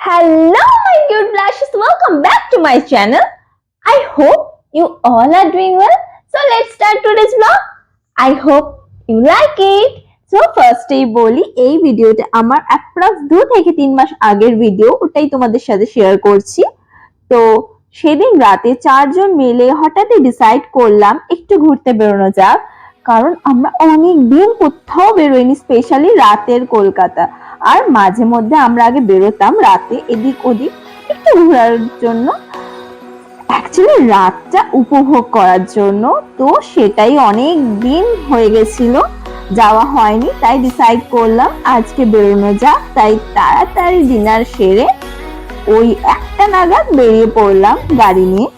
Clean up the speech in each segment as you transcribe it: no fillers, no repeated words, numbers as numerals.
Hello my cute blushes, welcome back to my channel. I hope you all are doing well. So let's start today's vlog. I hope you like it. So first বলি এই ভিডিওটা আমার approx 2 থেকে 3 মাস আগের video, ওটাই তোমাদের সাথে share করছি। তো সেদিন রাতে চারজন মিলে হঠাৎই ডিসাইড করলাম একটু ঘুরতে বেরোনো যাক, কারণ আমরা অনেক দিন কোথাও বেরোইনি, স্পেশালি রাতের কলকাতা। আর মাঝে মধ্যে আমরা আগে বেরোতাম রাতে এদিক ওদিক একটু ঘোরার জন্য, অ্যাকচুয়ালি রাতটা উপভোগ করার জন্য। তো সেটাই অনেক দিন হয়ে গেছিল, যাওয়া হয়নি, তাই ডিসাইড করলাম আজকে বেরোনো যাক। তাই তাড়াতাড়ি ডিনার সেরে ওই 1টা নাগাদ বেরিয়ে পড়লাম গাড়ি নিয়ে।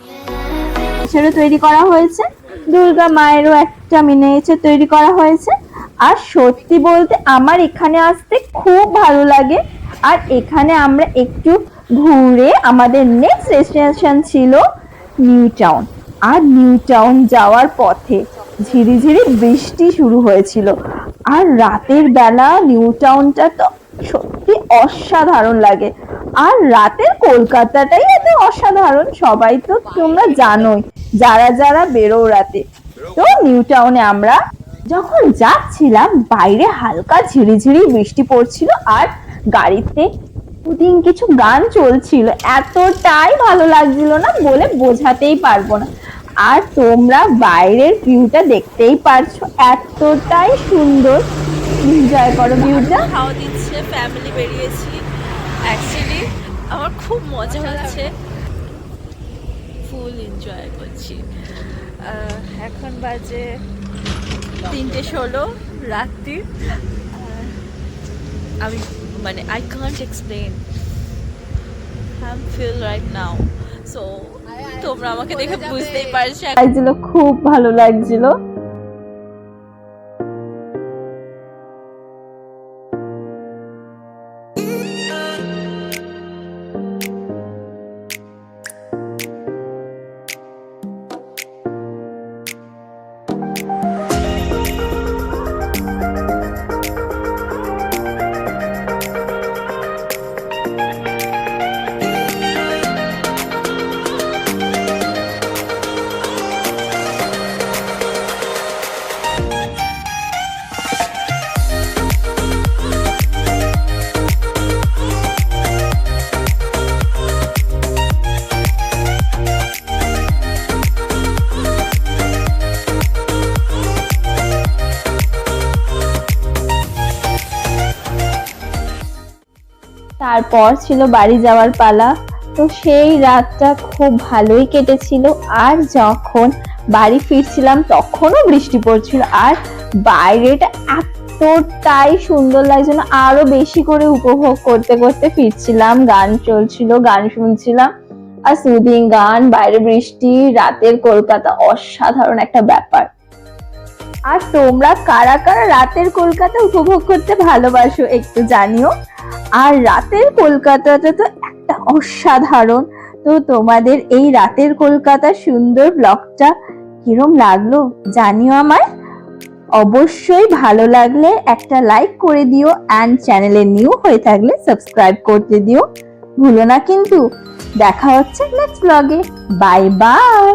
সেটা তৈরি করা হয়েছে, দুর্গা মায়েরও একটা মিনিয়েচার তৈরি করা হয়েছে। আর সত্যি বলতে আমার এখানে আসতে খুব ভালো লাগে। আর এখানে আমরা একটু ঘুরে আমাদের নেক্সট ডেস্টিনেশন ছিল নিউ টাউন। আর নিউ টাউন যাওয়ার পথে ঝিরিঝিরি বৃষ্টি শুরু হয়েছিল। আর রাতের বেলা নিউ টাউনটা তো সত্যি অসাধারণ লাগে। আর রাতের কলকাতাটাই এত অসাধারণ, সবাই তো তোমরা জানোই যারা যারা বেরো রাতে। তো নিউ টাউনে আমরা যখন যাচ্ছিলাম বাইরে হালকা ঝিরিঝিরি বৃষ্টি পড়ছিল আর গাড়িতে দুদিন কিছু গান চলছিল, এতটাই ভালো লাগছিল না বলে বোঝাতেই পারবো না। আর তোমরা বাইরের ভিউটা দেখতেই পারছো, এতটাই সুন্দর। এনজয় করো ভিউটা। খাওয়া দিচ্ছে, ফ্যামিলি বেরিয়েছি। অ্যাকচুয়ালি আমার খুব মজা হচ্ছে, ফুল এনজয় করছি। এখন বাজে 3:16 রাত্রি। আমি মানে I can't explain how I feel right now. So তোমরা আমাকে দেখে বুঝতেই পারছো, খুব ভালো লাগছিল। তারপর ছিল বাড়ি যাওয়ার পালা। তো সেই রাতটা খুব ভালোই কেটেছিল। আর যখন বাড়ি ফিরছিলাম তখনও বৃষ্টি পড়ছিল, আর বাইরেটা এতটাই সুন্দর লাগছিল, আরো বেশি করে উপভোগ করতে করতে ফিরছিলাম। গান চলছিল, গান শুনছিলাম, আর সুদিং গান, বাইরে বৃষ্টি, রাতের কলকাতা অসাধারণ একটা ব্যাপার। আর তোমরা কারা কারা রাতের কলকাতা উপভোগ করতে ভালোবাসো একটু জানিও। আর রাতের কলকাতাটা তো একটা অসাধারণ। তো তোমাদের এই রাতের কলকাতা সুন্দর ব্লগটা কিরম লাগলো জানিও আমায়। অবশ্যই ভালো লাগলে একটা লাইক করে দিও, অ্যান্ড চ্যানেলে নিউ হয়ে থাকলে সাবস্ক্রাইব করতে দিও ভুলো না কিন্তু। দেখা হচ্ছে নেক্সট ব্লগে। Bye bye.